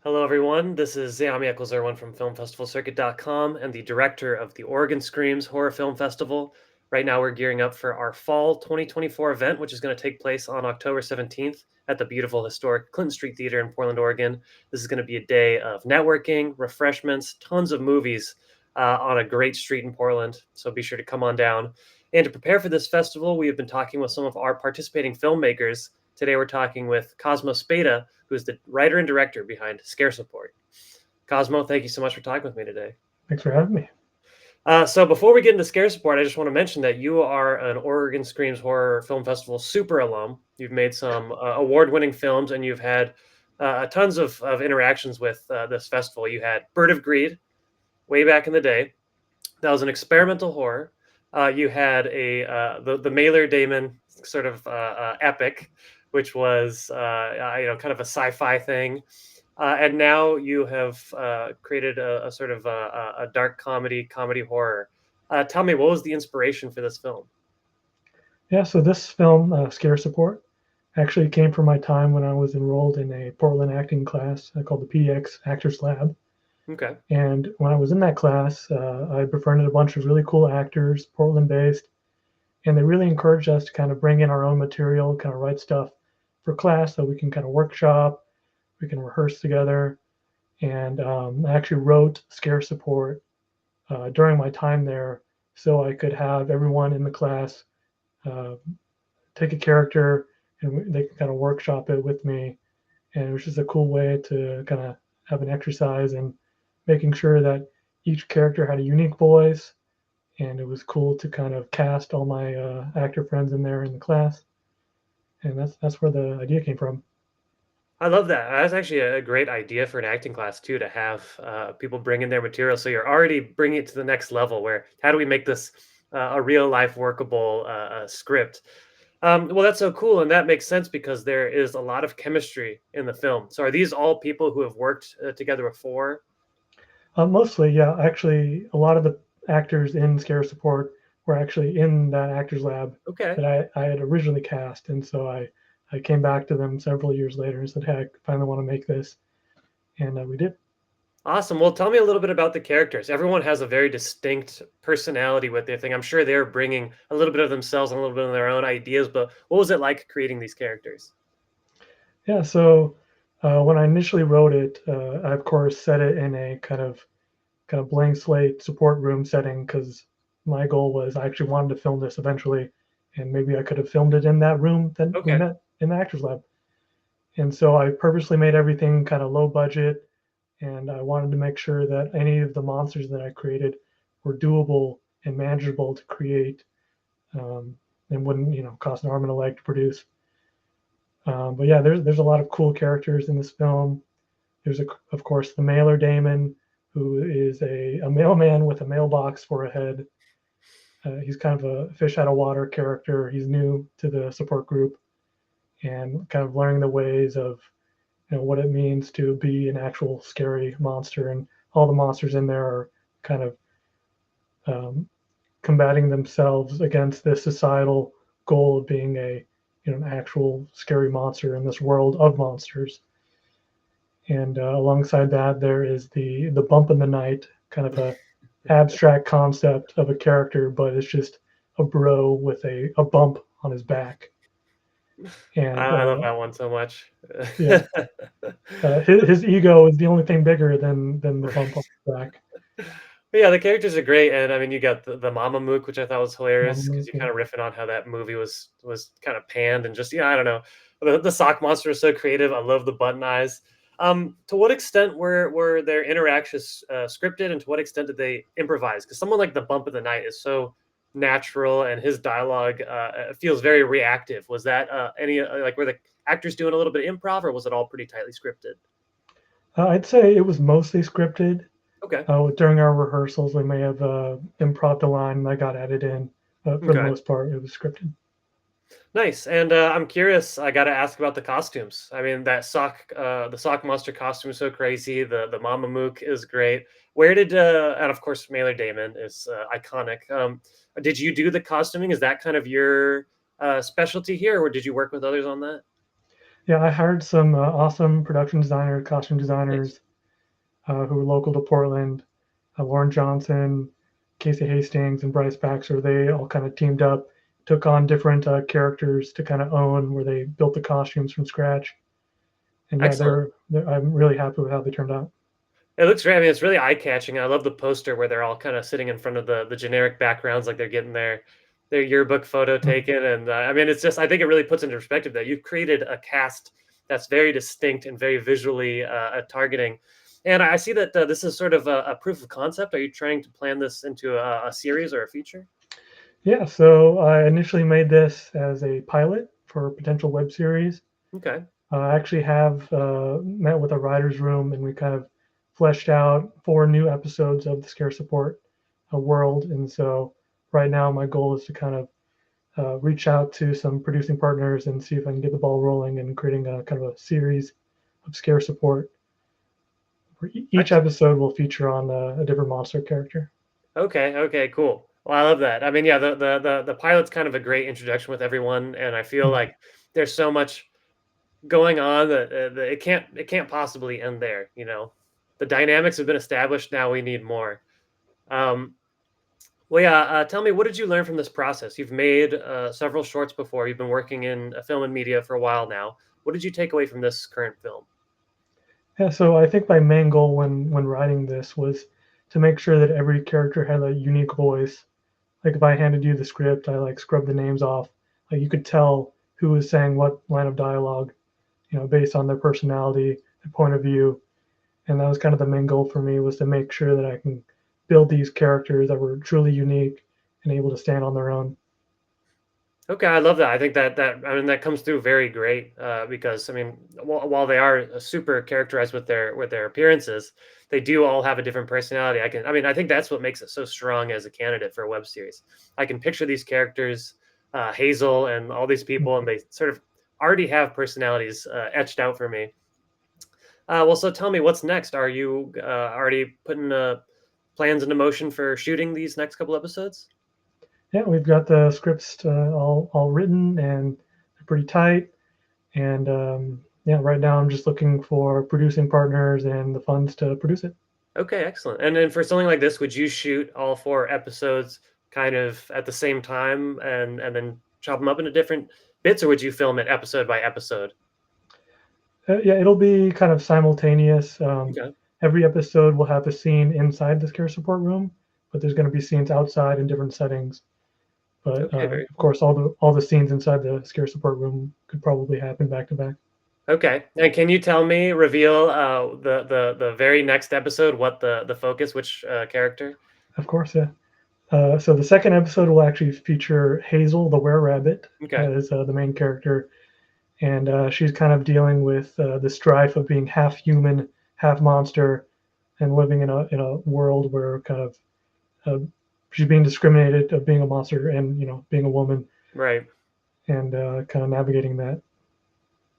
Hello, everyone. This is Zayami Eccles-Irwin from FilmFestivalCircuit.com and the director of the Oregon Screams Horror Film Festival. Right now, we're gearing up for our fall 2024 event, which is going to take place on October 17th at the beautiful historic Clinton Street Theater in Portland, Oregon. This is going to be a day of networking, refreshments, tons of movies on a great street in Portland. So be sure to come on down. And to prepare for this festival, we have been talking with some of our participating filmmakers. Today, we're talking with Cosmo Spada, who's the writer and director behind Scare Support. Cosmo, thank you so much for talking with me today. Thanks for having me. So before we get into Scare Support, I just want to mention that you are an Oregon Screams Horror Film Festival super alum. You've made some award-winning films, and you've had tons of interactions with this festival. You had Bird of Greed way back in the day. That was an experimental horror. You had the Mailer Damon sort of epic, which was kind of a sci-fi thing. And now you have created a sort of a dark comedy horror. Tell me, what was the inspiration for this film? Yeah, so this film, Scare Support, actually came from my time when I was enrolled in a Portland acting class called the PX Actors Lab. Okay. And when I was in that class, I befriended a bunch of really cool actors, Portland based, and they really encouraged us to kind of bring in our own material, kind of write stuff for class so we can kind of workshop, we can rehearse together. And I actually wrote Scare Support during my time there so I could have everyone in the class uh, take a character and they can kind of workshop it with me. And it was just a cool way to kind of have an exercise and making sure that each character had a unique voice. And it was cool to kind of cast all my actor friends in there in the class. And that's where the idea came from. I love that. That's actually a great idea for an acting class too, to have people bring in their material. So you're already bringing it to the next level. Where how do we make this a real life workable script? Well, that's so cool, and that makes sense because there is a lot of chemistry in the film. So are these all people who have worked together before? Mostly, yeah. Actually, a lot of the actors in Scare Support were actually in that actors lab Okay. that I had originally cast, and so I came back to them several years later and said, "Hey, I finally want to make this," and we did. Awesome. Well, tell me a little bit about the characters. Everyone has a very distinct personality with their thing. I'm sure they're bringing a little bit of themselves and a little bit of their own ideas, but what was it like creating these characters? Yeah. So when I initially wrote it, I of course set it in a kind of blank slate support room setting because my goal was I actually wanted to film this eventually, and maybe I could have filmed it in that room that we Okay. met in the actors lab. And so I purposely made everything kind of low budget, and I wanted to make sure that any of the monsters that I created were doable and manageable to create, and wouldn't cost an arm and a leg to produce. But yeah, there's a lot of cool characters in this film. There's of course the mailer Damon, who is a mailman with a mailbox for a head. He's kind of a fish out of water character. He's new to the support group and kind of learning the ways of what it means to be an actual scary monster, and all the monsters in there are kind of um, combating themselves against this societal goal of being an actual scary monster in this world of monsters. And alongside that, there is the bump in the night, kind of a abstract concept of a character, but it's just a bro with a bump on his back. And I love that one so much. yeah, his ego is the only thing bigger than the bump on his back. Yeah, the characters are great, and I mean, you got the Mama Mook, which I thought was hilarious because Um, you yeah. kind of riffing on how that movie was kind of panned and just I don't know. The sock monster is so creative. I love the button eyes. To what extent were their interactions scripted, and to what extent did they improvise? Because someone like the Bump of the Night is so natural, and his dialogue feels very reactive. Was that any like were the actors doing a little bit of improv, or was it all pretty tightly scripted? I'd say it was mostly scripted. Okay. During our rehearsals, we may have improv a line that got added in, but for the Okay. most part, it was scripted. Nice, and I'm curious. I got to ask about the costumes. I mean, the sock monster costume is so crazy. The Mama Mook is great. Where did and of course Mailer Damon is iconic. Did you do the costuming? Is that kind of your specialty here, or did you work with others on that? Yeah, I hired some awesome production designers, costume Nice. designers who were local to Portland. Lauren Johnson, Casey Hastings, and Bryce Baxter. They all kind of teamed up, took on different characters to kind of own, where they built the costumes from scratch. And yeah, Excellent. I'm really happy with how they turned out. It looks great. I mean, it's really eye-catching. I love the poster where they're all kinda sitting in front of the generic backgrounds, like they're getting their yearbook photo Mhm. taken, and, I mean, it's just I think it really puts into perspective that you've created a cast that's very distinct and very visually, targeting. And I see that, this is sort of a proof of concept. Are you trying to plan this into a series or a feature? Yeah, so I initially made this as a pilot for a potential web series. Okay. I actually have met with a writer's room and we kind of fleshed out 4 new episodes of the Scare Support world. And so right now, my goal is to kind of reach out to some producing partners and see if I can get the ball rolling and creating a kind of a series of Scare Support. Where each Excellent. episode will feature on a different monster character. Okay, okay, cool. Well, I love that. I mean, yeah, the pilot's kind of a great introduction with everyone, and I feel Mhm. like there's so much going on that, that it can't possibly end there, you know? The dynamics have been established, now we need more. Um, well, yeah, tell me, what did you learn from this process? You've made, several shorts before, you've been working in, film and media for a while now. What did you take away from this current film? Yeah, so I think my main goal when writing this was to make sure that every character had a unique voice. Like if I handed you the script, I like scrubbed the names off. Like you could tell who was saying what line of dialogue, based on their personality, their point of view. And that was kind of the main goal for me, was to make sure that I can build these characters that were truly unique and able to stand on their own. Okay, I love that. I think that I mean that comes through very great because I mean while they are super characterized with their appearances, they do all have a different personality. I mean I think that's what makes it so strong as a candidate for a web series. I can picture these characters, Hazel and all these people, and they sort of already have personalities etched out for me. Well, so tell me what's next. Are you already putting plans into motion for shooting these next couple episodes? Yeah, we've got the scripts all written and they're pretty tight. And yeah, right now I'm just looking for producing partners and the funds to produce it. Okay, excellent. And then for something like this, would you shoot all 4 episodes kind of at the same time and then chop them up into different bits, or would you film it episode by episode? Yeah, it'll be kind of simultaneous. Okay. Every episode will have a scene inside the care support room, but there's going to be scenes outside in different settings. But Okay, very of cool. course, all the scenes inside the scare support room could probably happen back to back. Okay. And can you tell me, reveal the very next episode, what the focus, which character? Of course, yeah. So the second episode will actually feature Hazel, the were rabbit, Okay. as the main character, and she's kind of dealing with the strife of being half human, half monster, and living in a world where kind of uh, she's being discriminated of being a monster and being a woman Right. and kind of navigating that.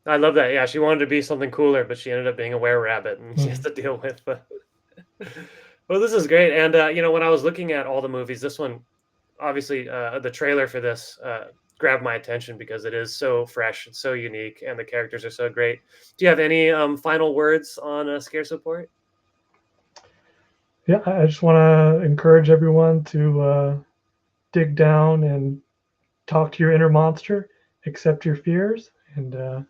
I love that. Yeah, she wanted to be something cooler, but she ended up being a were-rabbit, and she has Mhm. to deal with the Well, this is great, and, when I was looking at all the movies, this one obviously, the trailer for this, grabbed my attention because it is so fresh, it's so unique, and the characters are so great. Do you have any, final words on, Scare Support? Yeah, I just want to encourage everyone to dig down and talk to your inner monster, accept your fears, and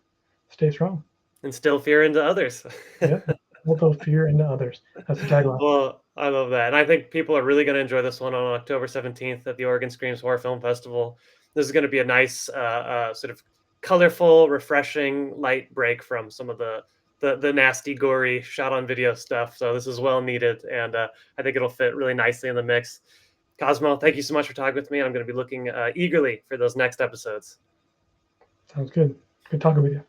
stay strong. Instill fear into others. Yeah, hold those fear into others. That's the tagline. Well, I love that, and I think people are really gonna enjoy this one on October 17th at the Oregon Screams Horror Film Festival. This is gonna be a nice, sort of colorful, refreshing, light break from some of the nasty, gory, shot on video stuff, so this is well needed, and, I think it'll fit really nicely in the mix. Cosmo, thank you so much for talking with me, I'm gonna be looking, eagerly for those next episodes. Sounds good. Good talking with you.